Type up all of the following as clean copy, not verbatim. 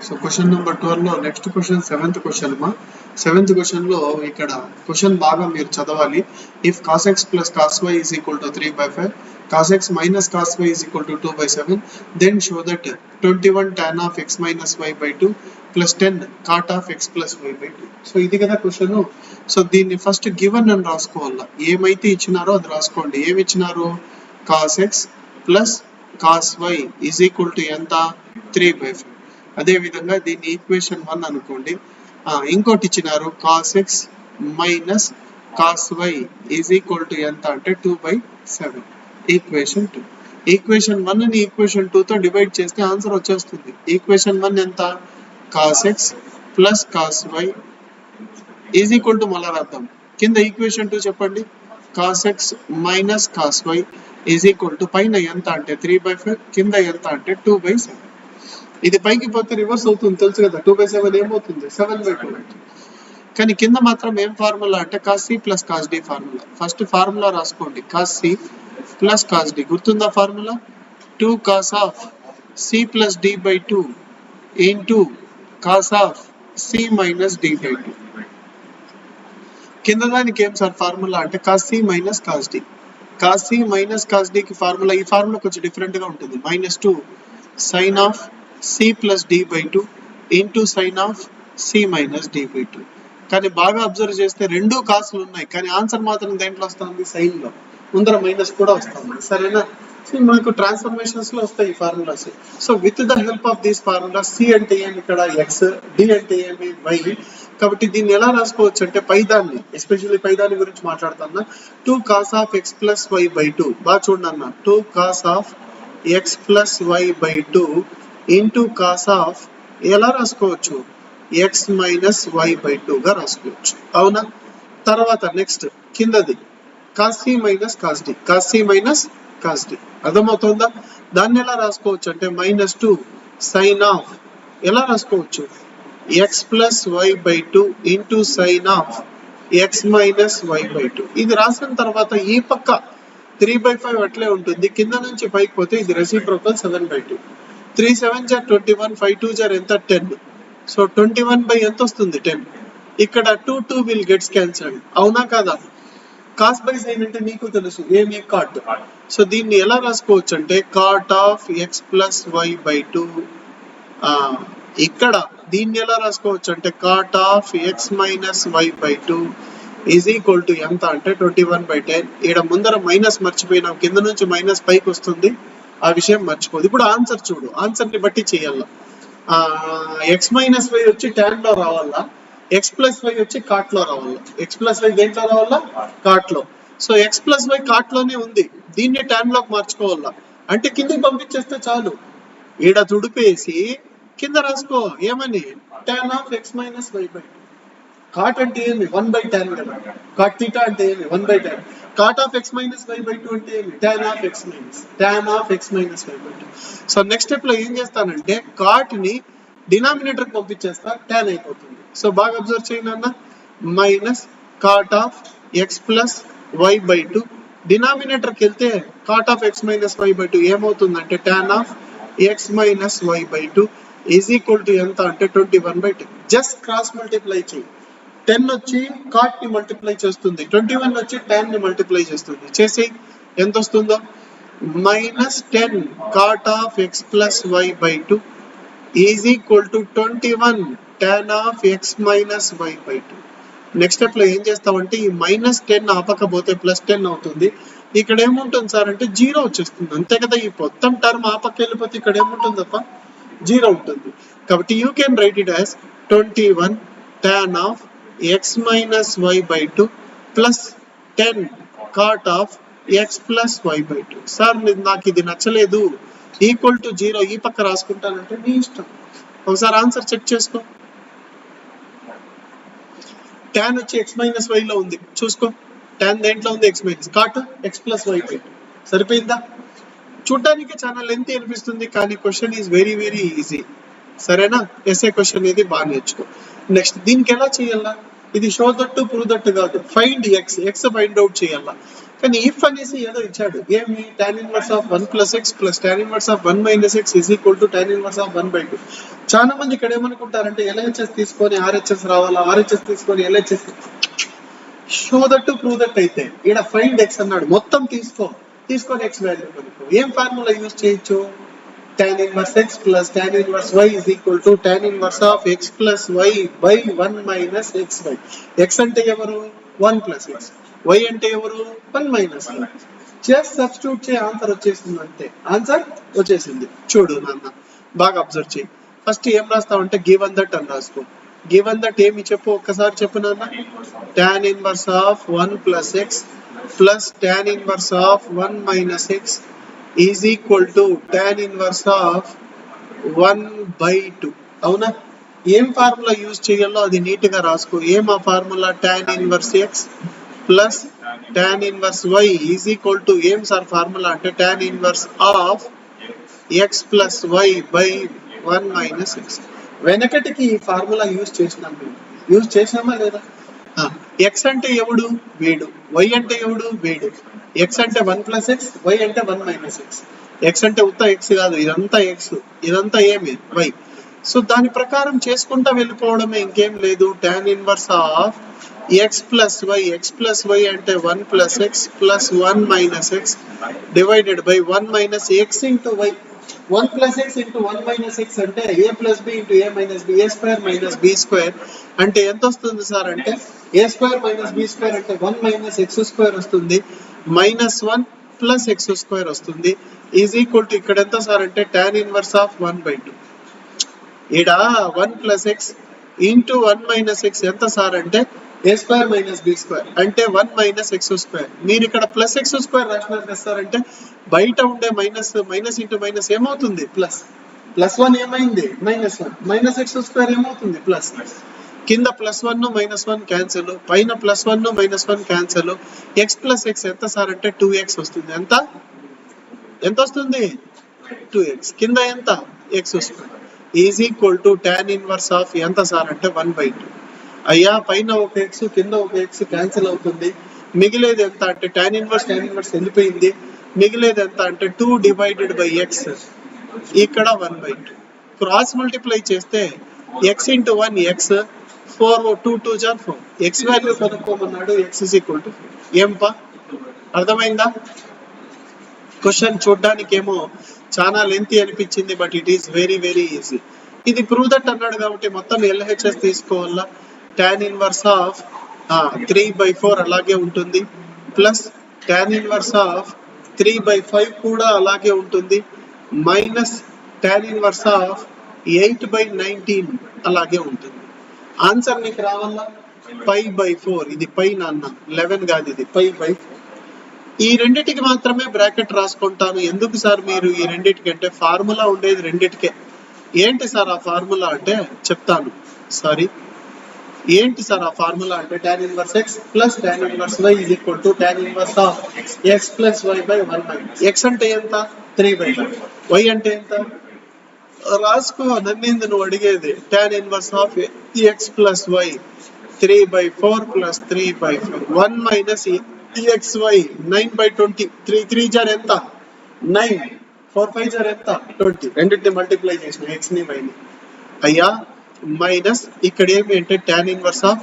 So question number 12 లో next question 7th question మా 7th question లో ఇక్కడ క్వశ్చన్ బాగా మీరు చదవాలి. If cos x plus cos y is equal to 3/5, cos x minus cos y is equal to 2/7, then show that 21 tan of x minus y by 2 plus 10 cot of x plus y by 2. So ఇది కదా question. So దీన్ని first given అని రాసుకోవాలా. ఏమైతే ఇచ్చినారో అది రాసుకోండి. ఏమి ఇచ్చినారు? cos x plus cos y is equal to ఎంత? 3/5. అదే విధంగా దీన్ని ఈక్వేషన్ 1 అనుకోండి. ఇంకోటి ఇచ్చినారు cos x minus cos y is equal to ఎంత అంటే 2/7. ఈక్వేషన్ 2. ఈక్వేషన్ 1 ని ఈక్వేషన్ 2 తో డివైడ్ చేస్తే ఆన్సర్ వచ్చేస్తుంది. ఈక్వేషన్ 1 ఎంత? cos x plus cos y is equal to మళ్ళా రాద్దాం. కింద ఈక్వేషన్ 2 చెప్పండి. cos x minus cos y is equal to పైన ఎంత అంటే 3/5, కింద ఎంత అంటే 2/7. ఇది పైకి పోతే రివర్స్ అవుతుంది తెలుసు కదా. 2/7 ఏమవుతుంది? 7/2 అవుతుంది. కానీ కింద మాత్రం ఏం ఫార్ములా అంటే cos c plus cos d formula. First formula రాసుకోండి. cos c plus cos d గుర్తుందా formula? 2 cos of c plus d by 2 into cos of c minus d by 2. కింద దానికి ఏం సార్ ఫార్ములా అంటే cos c minus cos d. cos c minus cos d కి formula, ఈ formula కొంచెం different గా ఉంటుంది. -2 sin of c plus d by 2 into sin of c minus d by 2. కానీ బాగా అబ్జర్వ్ చేస్తే రెండు కాసులు ఉన్నాయి, కానీ ఆన్సర్ మాత్రం దేంట్లో వస్తుంది? సైన్ లో. ముందర మైనస్ కూడా వస్తుంది. సరేనా? సో మనకు ట్రాన్స్ఫర్మేషన్స్ లో వస్తాయి ఈ formulas. So with the help of these formula, C అంటే ఏమి ఇక్కడ ఎక్స్, డి అంటే ఏమి వై. కాబట్టి దీన్ని ఎలా రాసుకోవచ్చు అంటే పైదాన్ని, ఎస్పెషల్లీ పైదాన్ని గురించి మాట్లాడుతున్నా. 2 cos of x plus y by 2. బాగా చూడండి అన్న. 2 cos of x plus y by 2 into cos of ఎలా రాసుకోవచ్చు? x మైనస్ y by 2 గా రాసుకోవచ్చు. అవునా? తర్వాత నెక్స్ట్ కిందది cos c minus cos d. cos c minus cos d అర్థమవుతుందా? దాన్ని ఎలా రాసుకోవచ్చు అంటే -2 sin of ఎలా రాసుకోవచ్చు? x plus y by 2 into sin of x minus y by 2. ఇది రాసిన తర్వాత ఈ పక్క 3/5 అట్లే ఉంటుంది. కింద నుంచి పైకి పోతే ఇది రెసిప్రోకల్ 7/2. 3 7 జా 21, 5 2 జా ఎంత? 10. సో 21 బై ఎంత వస్తుంది? 10. ఇక్కడ 2 విల్ గెట్స్ క్యాన్సల్డ్. అవునా కదా? కాస్ బై సైన్ అంటే నీకు తెలుసు ఏమి? కాట్. సో దీన్ని ఎలా రాసుకోవచ్చు అంటే cot of x plus y by 2. ఇక్కడ దీన్ని ఎలా రాసుకోవచ్చు అంటే cot of x minus y by 2 is equal to ఎంత అంటే 21/10. ఈడ ముందర మైనస్ మర్చిపోయినాం, కింద నుంచి మైనస్ పైకి వస్తుంది, ఆ విషయం మర్చిపోదు. ఇప్పుడు ఆన్సర్ చూడు, ఆన్సర్ ని బట్టి చేయాల. ఎక్స్ మైనస్ వై వచ్చి ట్యాన్ లో రావాలా, ఎక్స్ ప్లస్ వై వచ్చి కాట్ లో రావాలా. ఎక్స్ ప్లస్ వై దేంట్లో రావాలా? కాట్ లో. So x plus y cot లోనే ఉంది, దీన్ని ట్యాన్ లోకి మార్చుకోవాలా. అంటే కిందకి పంపించేస్తే చాలు. ఈడ తుడిపేసి కింద రాసుకో ఏమని? tan of x minus y by 2. Cot అంటే ఏమి? 1/tan కదా. కాట్ థీటా అంటే ఏమి? 1/tan. Cot of x minus y by 2 అంటే ఏమి? tan of x minus y by 2. So next step లో ఏం చేస్తానంటే కాట్ ని డినామినేటర్ కి పంపించేస్తా, tan అయిపోతుంది. సో బాగా అబ్జర్వ్ చేయండి అన్న. Minus cot of x plus y by 2. Denominator కి వెళ్తే cot of x minus y by 2 ఏమవుతుందంటే tan of x minus y by 2 is equal to ఎంత అంటే 21/10. జస్ట్ క్రాస్ మల్టిప్లై చేయి. 10 వచ్చి కాట్ ని మల్టిప్లై చేస్తుంది, 21 వచ్చి tan ని మల్టిప్లై చేస్తుంది. చేసి ఎంత వస్తుందో? -10 cot of x plus y by 2 is equal to 21 tan of x minus y by 2. Next step లో ఏం చేస్తామంటే ఈ -10 ఆపకపోతే +10 అవుతుంది. ఇక్కడ ఏముంటుంది సార్ అంటే 0 వచ్చేస్తుంది. అంతే కదా. ఈ మొత్తం టర్మ్ ఆపక్క వెళ్ళిపోతే ఇక్కడ ఏముంటుంది తప్ప 0 ఉంటుంది. కాబట్టి you can write it as 21 tan of x minus y by 2 plus 10 cot of x plus y by 2. Sir నాకు ఇది నచ్చలేదు, ఈక్వల్ టు 0 ఈ పక్క రాసుకుంటానంటే నీ ఇష్టం. ఒకసారి ఆన్సర్ చెక్ చేసుకో. tan వచ్చి x మైనస్ y లో ఉంది, చూసుకో. tan దేంట్లో ఉంది? x minus. Cot x plus y by 2. సరిపోయిందా? చూడడానికి చాలా లెంత్ అనిపిస్తుంది, కానీ question is very very easy. సరేనా? ఎస్ఏ క్వశ్చన్ ఇది బాగా నేర్చుకో. నెక్స్ట్ దీనికి ఎలా చేయాలా? ఇది షో దట్టు ప్రూవ్ దట్టు కాదు, find x. X find out చేయాలా. కానీ ఇఫ్ అనేసి ఏదో ఇచ్చాడు, ఏమి tan inverse of 1 + x plus tan inverse of 1 - x is equal to tan inverse of 1/2. చాలా మంది ఇక్కడ ఏమనుకుంటారంటే LHS తీసుకొని RHS రావాలా, RHS తీసుకొని LHS show that to prove that. అయితే ఇక్కడ ఫైండ్ x అన్నాడు, మొత్తం తీసుకొని x వాల్యూ కనుక్కో. ఏం ఫార్ములా యూజ్ చేయొచ్చు? tan inverse x plus tan inverse y is equal to tan inverse of x plus y by 1 minus xy. x అంటే ఎవరు? 1 plus x. y అంటే ఎవరు? 1 minus y. జస్ట్ సబ్స్టిట్యూట్ చేయి, answer వచ్చేసింది. అంతే, ఆన్సర్ వచ్చేసింది. చూడు నాన్న, బాగా అబ్జర్వ్ చేయి. ఫస్ట్ ఏం రాస్తావంటే గివెన్ దట్ అని రాసుకో. గివెన్ దట్ ఏమి చెప్పు, ఒక్కసారి చెప్పు నాన్న. tan inverse of 1 plus x plus tan inverse of 1 minus x is equal to tan inverse of 1/2. అవునా? ఏం ఫార్ములా యూజ్ చేయాలో అది నీట్ గా రాసుకో. ఏం ఆ formula? tan inverse x plus tan inverse y is equal to ఏం sir formula అంటే tan inverse of x plus y by 1 minus x. వెనకటికి ఈ ఫార్ములా యూజ్ చేసినామా లేదా? x అంటే ఎవడు? వీడు. y అంటే ఎవడు? వీడు. x అంటే 1 plus x, y అంటే 1 minus x. x అంటే ఉత్త x కాదు, ఇదంతా x, ఇదంతా ఏమి? y. సో దాని ప్రకారం చేసుకుంటా వెళ్ళిపోవడమే, ఇంకేం లేదు. tan inverse of x plus y అంటే 1 plus x plus 1 minus x divided by 1 minus x into y. 1 plus x into 1 minus x అంటే a plus b into a minus b, a square minus b square. అంటే ఎంత వస్తుంది sir అంటే a square minus b square అంటే 1 minus x square వస్తుంది, minus 1 plus x square వస్తుంది, is equal to ఇక్కడ ఎంత సార్ అంటే tan ఇన్వర్స్ ఆఫ్ 1/2. ఇడ 1 plus x into 1 minus x ఎంత సార్ అంటే a square minus b square అంటే 1 minus x square. మీరు ఇక్కడ ప్లస్ x square రాసినారు కదా సార్ అంటే బయట ఉండే మైనస్ ఇంటూ మైనస్ ఏమవుతుంది? ప్లస్. +1 ఏమైంది? -1. మైనస్ x square ఏమవుతుంది? ప్లస్. కింద +1 -1 క్యాన్సిల్, పైన +1 -1 క్యాన్సిల్. x plus x ఎంత సార్ అంటే 2x వస్తుంది. ఎంత వస్తుంది? 2x. కింద ఎంత? x square is equal to tan inverse of ఎంత సార్ అంటే 1/2. అయ్యా పైన ఒక x కింద ఒక x క్యాన్సిల్ అవుతుంది, మిగిలేది ఎంత అంటే tan ఇన్వర్స్ వెళ్ళిపోయింది, మిగిలేది ఎంత అంటే 2 డివైడెడ్ బై x, ఇక్కడ 1/2. క్రాస్ మల్టిప్లై చేస్తే x into 1 x, 4 2 2 = 4. x value కనుక్కోమన్నాడు, x is equal to 4. ఏంపా అర్థమైందా? క్వశ్చన్ చూడడానికి ఏమో చాలా లెంతీ అనిపించింది, but it is very very easy. ఇది ప్రూవ్ దట్ అన్నాడు కాబట్టి మొత్తం LHS తీసుకోవాలా. tan ఇన్వర్స్ ఆఫ్ 3/4 అలాగే ఉంటుంది, ప్లస్ tan ఇన్వర్స్ ఆఫ్ 3/5 కూడా అలాగే ఉంటుంది, మైనస్ tan ఇన్వర్స్ ఆఫ్ 8/19 అలాగే ఉంటుంది. ఆన్సర్ మీకు రావాలా π/4. ఇది π నాన్న, 11 కాదు, ఇది π/4. ఈ రెండిటికి మాత్రమే బ్రాకెట్ రాసుకుంటాను. ఎందుకు సార్ మీరు ఈ రెండిటికి అంటే ఫార్ములా ఉండేది రెండిటికే. ఏంటి సార్ ఆ ఫార్ములా అంటే చెప్తాను. సారీ, ఏంటి సార్ ఆ ఫార్ములా అంటే tan inverse x plus tan inverse y is equal to tan inverse of x plus y by 1 minus x అంటే ఎంత? 3/5. y అంటే ఎంత? రాసుకో, నన్నేంది నువ్వు అడిగేది? tan inverse of x plus y 3/4 plus 3/5 1 minus xy 9/20. 3 3 jar ఎంత? 9. 4 5 jar ఎంత? 20. రెండింటిని మల్టిప్లై చేసిన x ని y ని. అయ్యా మైనస్ ఇక్కడ ఏమి అంటే tan ఇన్వర్స్ ఆఫ్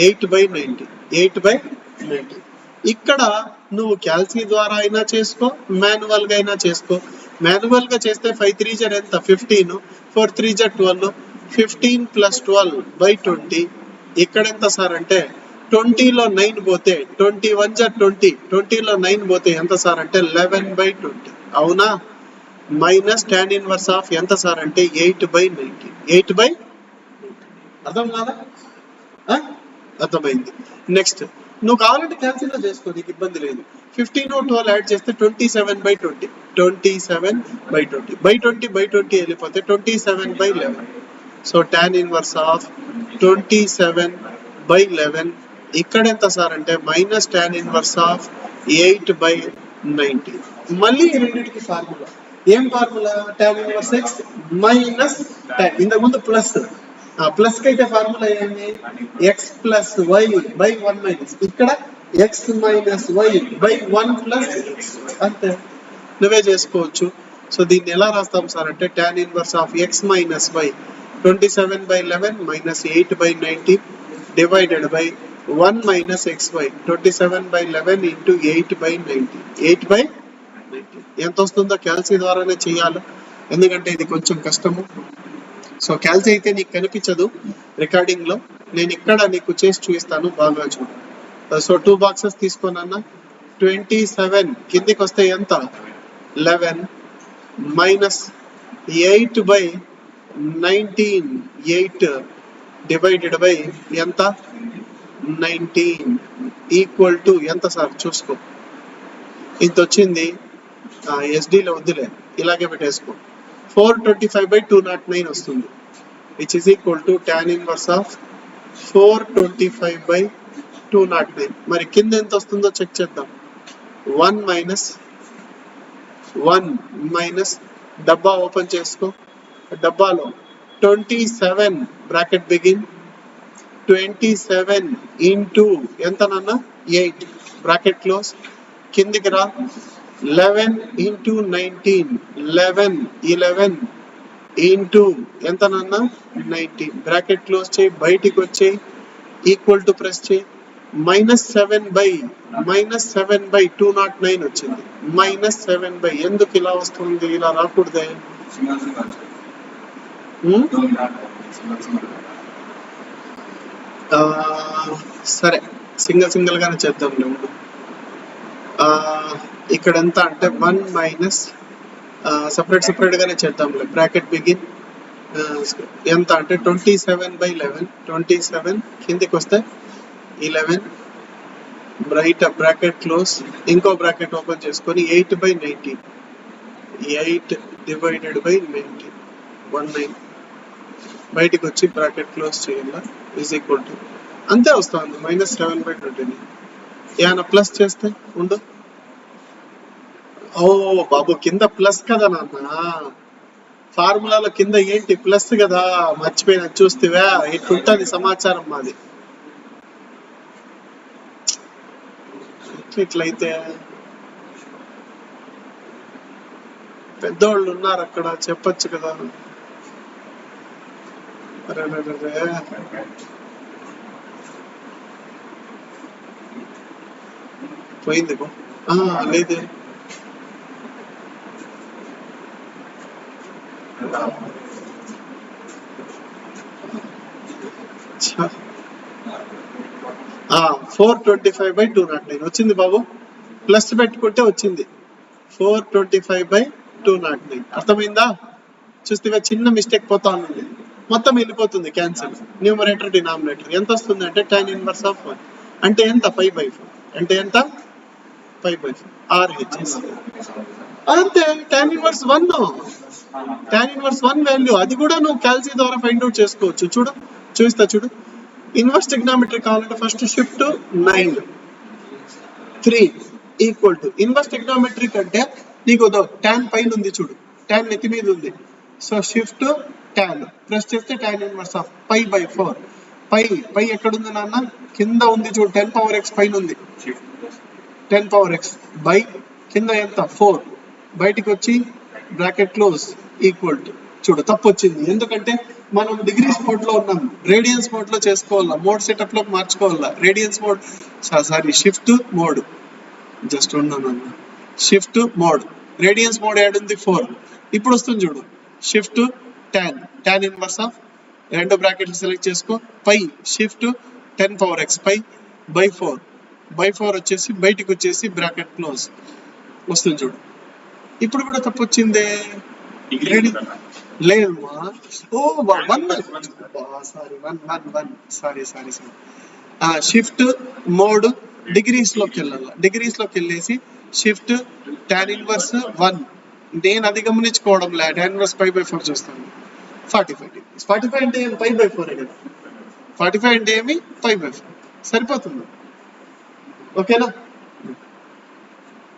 8/90. ఇక్కడ నువ్వు క్యాల్సి ద్వారా అయినా చేసుకో, మాన్యువల్ గా అయినా చేసుకో. మాన్యువల్ గా చేస్తే 5 3 jar ఎంత? 15. 4 3 jar 12. 15 + 12/20. ఇక్కడ ఎంత సార్ అంటే 20 లో 9 పోతే 21 jar 20. 20 లో 9 పోతే ఎంత సార్ అంటే 11/20. అవునా? మైనస్ tan ఇన్వర్స్ ఆఫ్ ఎంత సార్ అంటే 8/90. 8/90. అర్థం కాదా? అర్థమైంది. నెక్స్ట్ నువ్వు కావాలంటే క్యాన్సిల్ లో చేసుకో, నీకు ఇబ్బంది లేదు. 15 12 యాడ్ చేస్తే 27/20. 27/20 వెళ్ళిపోతే 27/11. సో tan ఇన్వర్స్ ఆఫ్ 27/11 ఇక్కడ ఎంత సార్ అంటే మైనస్ tan ఇన్వర్స్ ఆఫ్ 8/90. మళ్ళీ ఈ రెండింటికి ఫార్ములా ఏం formula? tan inverse x minus tan, ఇంతకు ముందు ప్లస్, ప్లస్ కి అయితే ఫార్ములా ఏమి? x plus y by 1 minus, ఇక్కడ x minus y by 1 plus అంతే, నువ్వే చేసుకోవచ్చు. సో దీన్ని ఎలా రాస్తాం సార్ అంటే tan inverse of x minus y 27/11 minus 8/19 divided by 1 minus x y 27/11 into 8/19 8/19 ఎంత వస్తుందో క్యాల్సీ ద్వారానే చేయాలి, ఎందుకంటే ఇది కొంచెం కష్టము. సో క్యాల్సీ అయితే నీకు కనిపించదు రికార్డింగ్ లో, నేను ఇక్కడ నీకు చేసి చూపిస్తాను, బాగా చూడు. సో 2 బాక్సెస్ తీసుకోనన్నా 27 కిందికి వస్తే ఎంత 11 మైనస్ 8/19 8 డివైడెడ్ బై ఎంత 19 ఈక్వల్ టు ఎంత సార్ చూసుకో, ఇంత వచ్చింది. ఎస్డీలో వద్దులే, ఇలాగే పెట్టేసుకో. 425/209 వస్తుంది, which is equal to tan inverse of 425/209. మరి కింద ఎంత వస్తుందో చెక్ చేద్దాం. 1 మైనస్ డబ్బా ఓపెన్ చేసుకో, డబ్బాలో 27 బ్రాకెట్ బిగిన్ 27 ఇంటూ ఎంత నాన్న 8 బ్రాకెట్ క్లోజ్, కిందికి రా 11 ఇంటూ 19 11 ఇంటూ ఎంత నాన్న 19 బ్రాకెట్ క్లోజ్ చేయి, బయటికి వచ్చేయి, ఈక్వల్ టు ప్రెస్ చేయి. -7/209 వచ్చింది. -7 ఎందుకు ఇలా వస్తుంది, ఇలా రాకూడదే. సరే సింగిల్ గానే చేద్దాం. ఇక్కడ ఎంత అంటే 1 మైనస్ సపరేట్ గానే చేద్దాంలే. బ్రాకెట్ బిగిన్ ఎంత అంటే 27/11 27 కిందికి వస్తే 11 రైట్ బ్రాకెట్ క్లోజ్, ఇంకో బ్రాకెట్ ఓపెన్ చేసుకొని 8/19 8 డివైడెడ్ బై 19 19 బయటికి వచ్చి బ్రాకెట్ క్లోజ్ చేయాలి, ఈజ్ ఈక్వల్ టు అంతే వస్తుంది -7/29. ఏమైనా ప్లస్ చేస్తే ఉండు. ఓ బాబు కింద ప్లస్ కదా నాన్న, ఫార్ములాలో కింద ఏంటి ప్లస్ కదా, మర్చిపోయినా చూస్తేవా, ఇట్లుంటది సమాచారం మాది. ఇట్లయితే పెద్దోళ్ళు ఉన్నారు అక్కడ, చెప్పచ్చు కదా. పోయింది లేదు, ఛ 425/209 వచ్చింది బాబు, ప్లస్ పెట్టుకుంటే వచ్చింది 425/209. అర్థమైందా? చూస్తే చిన్న మిస్టేక్ పోతా ఉంది, మొత్తం వెళ్ళిపోతుంది క్యాన్సిల్. న్యూమరేటర్ డినామినేటర్ ఎంత వస్తుంది అంటే tan ఇన్వర్స్ ఆఫ్ 1 అంటే ఎంత 5/4 అంటే ఎంత 5/4 RHS అంతే. tan ఇన్వర్స్ 1 వాల్యూ, అది కూడా నువ్వు క్యాల్సీ ద్వారా ఫైండ్ అవుట్ చేసుకోవచ్చు. చూస్తా చూడు. ఇన్వర్స్ ట్రిగ్నామెట్రీ కావాలంటే first shift 9 3 equal to inverse trigonometry కంటే నీకు tan పైన ఉంది చూడు, tan నెత్తి మీద ఉంది. సో షిఫ్ట్ tan ప్రెస్ చేస్తే tan ఇన్వర్స్ ఆఫ్ 5/4 పై ఎక్కడ ఉంది నాన్న, కింద ఉంది చూడు, 10 పవర్ x పైన ఉంది, 10 పవర్ x బై కింద ఎంత 4 బయటికి వచ్చి బ్రాకెట్ క్లోజ్ ఈక్వల్ టు. చూడు తప్పు వచ్చింది, ఎందుకంటే మనం డిగ్రీస్ మోడ్ లో ఉన్నాం, రేడియన్స్ మోడ్ లో చేసుకోవాలా, మోడ్ సెటప్ లో మార్చుకోవాలా. Radians mode sorry shift mode just ఉన్నాను, షిఫ్ట్ మోడ్ రేడియన్స్ మోడ్ ఏడుంది 4. ఇప్పుడు వస్తుంది చూడు, షిఫ్ట్ tan ఇన్వర్స్ ఆఫ్ 2 బ్రాకెట్లు సెలెక్ట్ చేసుకో, pi shift 10 power x pi by 4 వచ్చేసి బయటికి వచ్చేసి బ్రాకెట్ క్లోజ్ వస్తుంది చూడు. ఇప్పుడు కూడా తప్పు వచ్చిందే, లేదమ్మా. ఓ 1 సారీ షిఫ్ట్ మోడ్ డిగ్రీస్ లోకి వెళ్ళాలి, డిగ్రీస్ లోకి వెళ్ళేసి షిఫ్ట్ tan ఇన్వర్స్ 1 నేను అది గమనించుకోవడం లే, tan ఇన్వర్స్ 5/4 చూస్తాను. 45 అంటే ఏమి 5/4 కదా, 45 అంటే ఏమి 5/4 సరిపోతుంది. ఓకేనా?